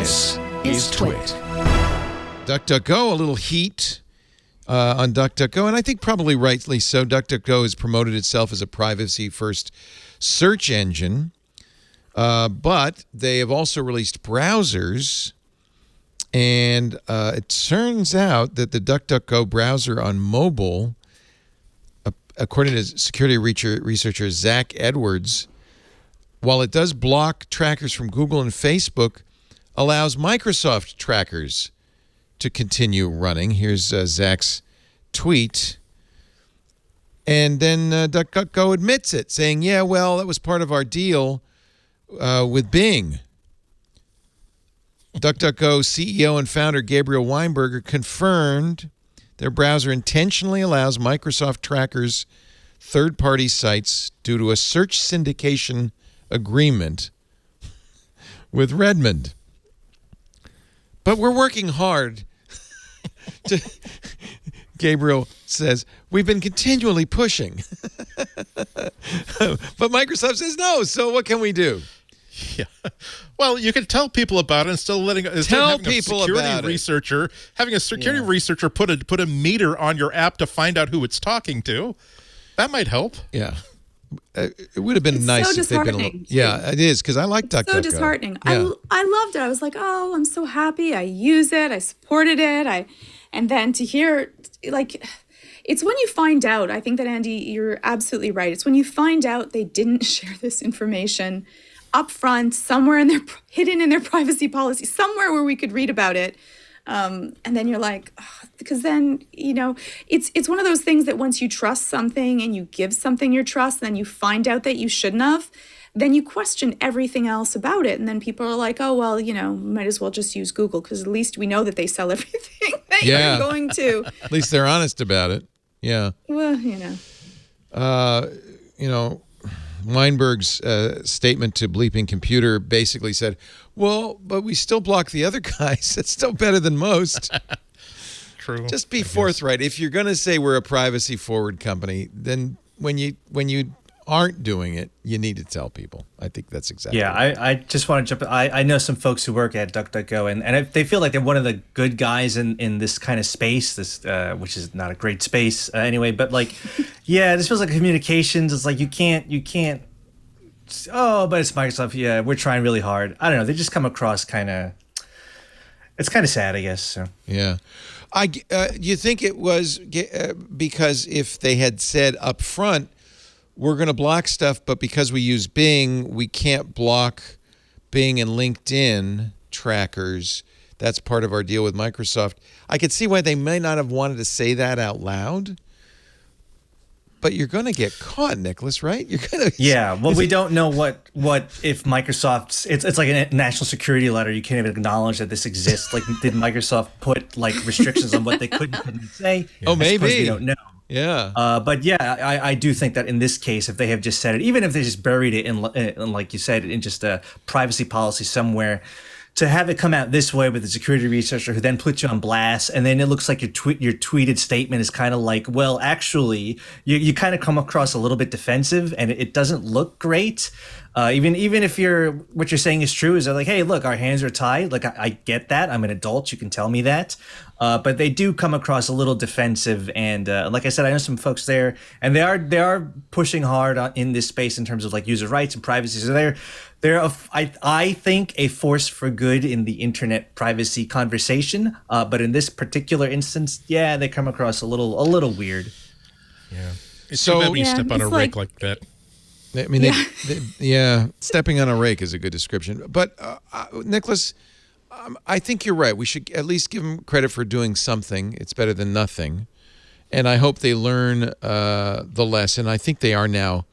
This is TWiT. DuckDuckGo, a little heat on DuckDuckGo, and I think probably rightly so. DuckDuckGo has promoted itself as a privacy-first search engine, but they have also released browsers, and it turns out that the DuckDuckGo browser on mobile, according to security researcher Zach Edwards, while it does block trackers from Google and Facebook, allows Microsoft trackers to continue running. Here's Zach's tweet. And then DuckDuckGo admits it, saying, yeah, well, that was part of our deal with Bing. DuckDuckGo CEO and founder Gabriel Weinberger confirmed their browser intentionally allows Microsoft trackers third-party sites due to a search syndication agreement with Redmond. But we're working hard Gabriel says, we've been continually pushing. But Microsoft says no, so what can we do? Yeah. Well, you can tell people about it and still having a security researcher put a meter on your app to find out who it's talking to. That might help. Yeah. It would have been nice if they'd been a little. Yeah, it is, because I like DuckDuckGo. So disheartening. Yeah. I loved it. I was like, oh, I'm so happy. I use it. I supported it. And then to hear, like, it's when you find out. I think that, Andy, you're absolutely right. It's when you find out they didn't share this information up front, somewhere hidden in their privacy policy, somewhere where we could read about it. And then you're like, oh, because then, it's one of those things that once you trust something and you give something your trust, then you find out that you shouldn't have, then you question everything else about it. And then people are like, oh, well, might as well just use Google because at least we know that they sell everything that you're going to. At least they're honest about it. Yeah. Well, Weinberg's statement to Bleeping Computer basically said, well, but we still block the other guys. It's still better than most. True. Just be forthright. If you're going to say we're a privacy-forward company, then when you aren't doing it, you need to tell people. I think that's exactly right. I just want to jump. I know some folks who work at DuckDuckGo, and they feel like they're one of the good guys in this kind of space, which is not a great space anyway. But like, yeah, this feels like communications. It's like you can't. Oh, but it's Microsoft. Yeah, we're trying really hard. I don't know. They just come across it's kind of sad, I guess. So. Yeah. You think it was because if they had said up front, we're going to block stuff, but because we use Bing, we can't block Bing and LinkedIn trackers. That's part of our deal with Microsoft. I could see why they may not have wanted to say that out loud. But you're going to get caught, Nicholas, right? You're going to. Yeah. Well, we don't know what if Microsoft's. It's like a national security letter. You can't even acknowledge that this exists. Like, did Microsoft put like restrictions on what they couldn't say? Oh, maybe. We don't know. Yeah. But yeah, I do think that in this case, if they have just said it, even if they just buried it in like you said, in just a privacy policy somewhere, to have it come out this way with a security researcher who then puts you on blast, and then it looks like your tweeted statement is kind of like, well, actually, you kind of come across a little bit defensive, and it doesn't look great. Even if what you're saying is true, is they're like, hey, look, our hands are tied. Like I get that. I'm an adult. You can tell me that. But they do come across a little defensive, and like I said, I know some folks there, and they are pushing hard in this space in terms of like user rights and privacy. So I think a force for good in the internet privacy conversation. But in this particular instance, yeah, they come across a little weird. Yeah. So let me step on a rake like that. I mean, stepping on a rake is a good description. But Nicholas, I think you're right. We should at least give them credit for doing something. It's better than nothing. And I hope they learn the lesson. I think they are now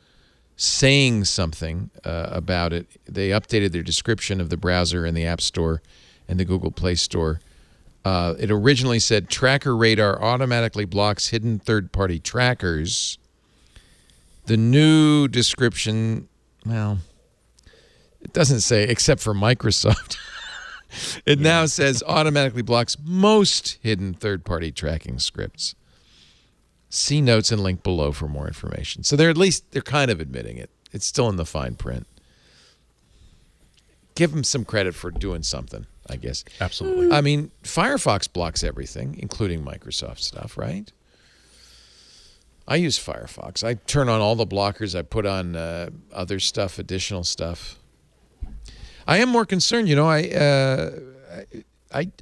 saying something about it. They updated their description of the browser in the App Store and the Google Play Store. It originally said Tracker Radar automatically blocks hidden third-party trackers. The new description, well, it doesn't say except for Microsoft. It now says automatically blocks most hidden third-party tracking scripts. See notes and link below for more information. So they're kind of admitting it. It's still in the fine print. Give them some credit for doing something. I guess. Absolutely. I mean, Firefox blocks everything, including Microsoft stuff, right? I use Firefox. I turn on all the blockers. I put on other stuff, additional stuff. I am more concerned. I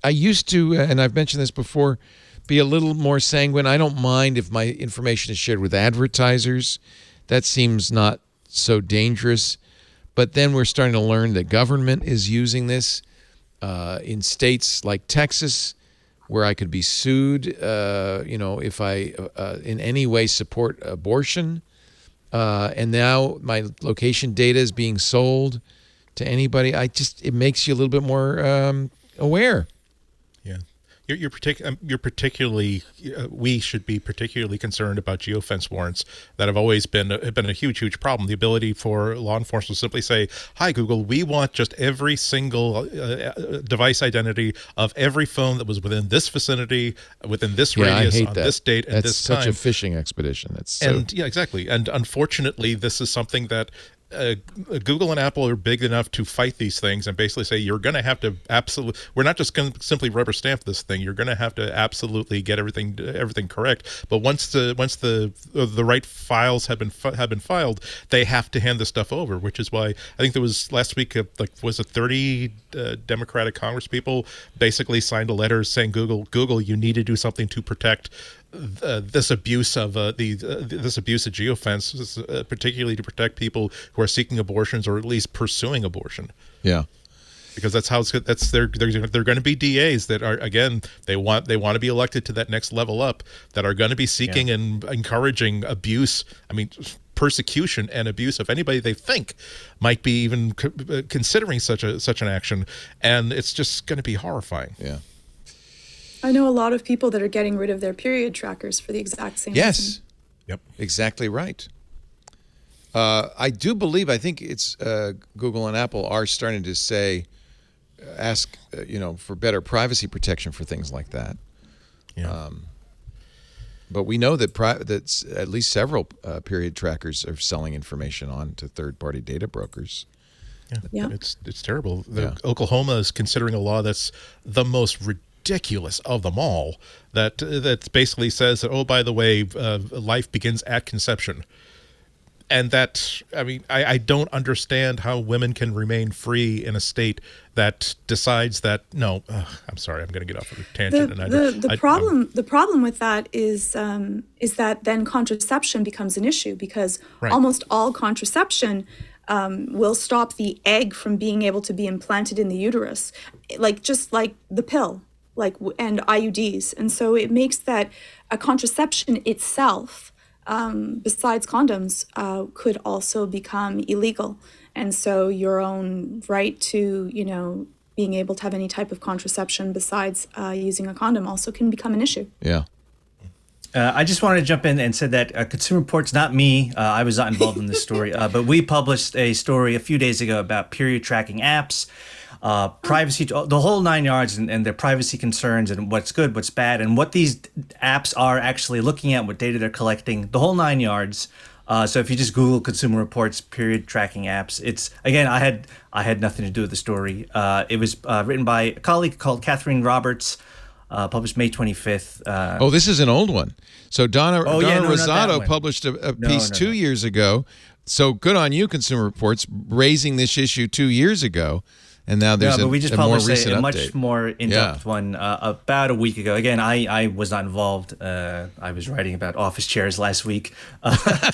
used to, and I've mentioned this before, be a little more sanguine. I don't mind if my information is shared with advertisers. That seems not so dangerous. But then we're starting to learn that government is using this in states like Texas, where I could be sued, if I in any way support abortion. And now my location data is being sold to anybody. It makes you a little bit more aware. Yeah. You're particularly. We should be particularly concerned about geofence warrants that have always been a huge problem. The ability for law enforcement to simply say, "Hi Google, we want just every single device identity of every phone that was within this vicinity, within this radius, on this date, and this time." That's such a fishing expedition. Yeah, exactly. And unfortunately, this is something that. Google and Apple are big enough to fight these things and basically say you're going to have to we're not just going to simply rubber stamp this thing. You're going to have to absolutely get everything correct. But once the right files have been filed, they have to hand the stuff over. Which is why I think there was last week 30 Democratic Congress people basically signed a letter saying Google, you need to do something to protect. This abuse of this abuse of geofence, particularly to protect people who are seeking abortions or at least pursuing abortion. Yeah, because that's how they're going to be DAs that are, again, they want to be elected to that next level up, that are going to be seeking and encouraging abuse. I mean, persecution and abuse of anybody they think might be even considering such an action, and it's just going to be horrifying. Yeah. I know a lot of people that are getting rid of their period trackers for the exact same reason. Yep. Exactly right. I think it's Google and Apple are starting to ask for better privacy protection for things like that. Yeah. But we know that at least several period trackers are selling information on to third-party data brokers. Yeah. It's terrible. Oklahoma is considering a law that's the most ridiculous of them all, that basically says that, oh, by the way, life begins at conception. And that, I mean, I don't understand how women can remain free in a state that decides that, no, I'm sorry, I'm going to get off of a tangent. The problem with that is that then contraception becomes an issue, because almost all contraception will stop the egg from being able to be implanted in the uterus, just like the pill, and IUDs. And so it makes that a contraception itself, besides condoms, could also become illegal. And so your own right to, being able to have any type of contraception besides using a condom also can become an issue. Yeah. I just wanted to jump in and said that Consumer Reports, not me, I was not involved in this story, but we published a story a few days ago about period tracking apps, privacy, the whole 9 yards, and their privacy concerns, and what's good, what's bad, and what these apps are actually looking at, what data they're collecting, the whole 9 yards. So if you just Google Consumer Reports period tracking apps, it's, again, I had nothing to do with the story. It was written by a colleague called Catherine Roberts, published May 25th. This is an old one. So Donna Rosado published a piece 2 years ago. So good on you, Consumer Reports, raising this issue 2 years ago. And now there's but we just a more published recent a update. much more in-depth one about a week ago. Again, I was not involved. I was writing about office chairs last week. All right,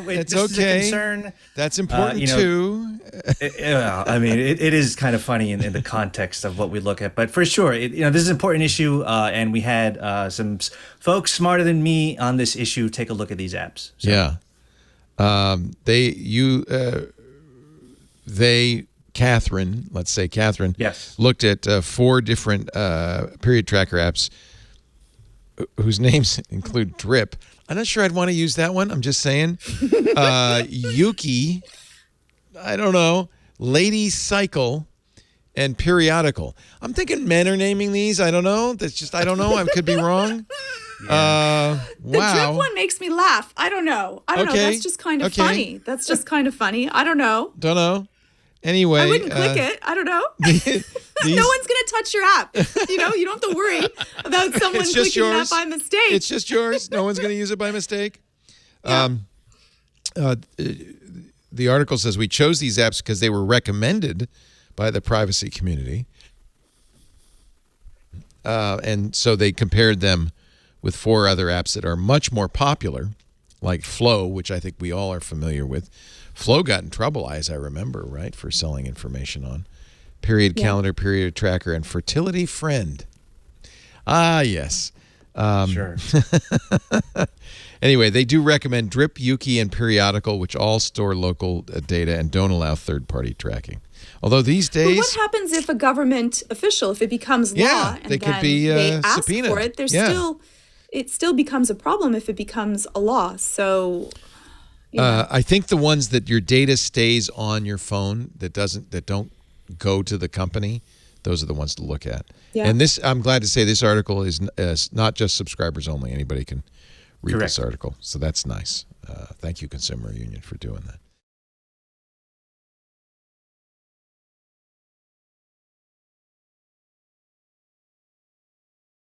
it's okay. Concern. That's important too. It is kind of funny in the context of what we look at, but for sure, this is an important issue, and we had some folks smarter than me on this issue take a look at these apps. So. Yeah. Catherine, let's say Catherine, yes, looked at 4 different period tracker apps whose names include Drip. I'm not sure I'd want to use that one. I'm just saying. Yuki, I don't know, Lady Cycle, and Periodical. I'm thinking men are naming these. I don't know. I don't know. I could be wrong. The Drip one makes me laugh. I don't know. That's just kind of funny. That's just kind of funny. I don't know. Anyway, I wouldn't click it. I don't know. No one's going to touch your app. You don't have to worry about someone clicking that by mistake. It's just yours. No one's going to use it by mistake. Yeah. The article says we chose these apps because they were recommended by the privacy community. And so they compared them with 4 other apps that are much more popular, like Flow, which I think we all are familiar with. Flow got in trouble, as I remember, right, for selling information on period calendar, period tracker, and fertility friend. Ah, yes. Sure. Anyway, they do recommend Drip, Yuki, and Periodical, which all store local data and don't allow third-party tracking. Although these days... But what happens if a government official, if it becomes law, and they could then be they ask subpoenaed. for it, it still becomes a problem if it becomes a law. So... I think the ones that your data stays on your phone that don't go to the company, those are the ones to look at. Yeah. And this, I'm glad to say, this article is not just subscribers only. Anybody can read this article, so that's nice. Thank you, Consumer Union, for doing that.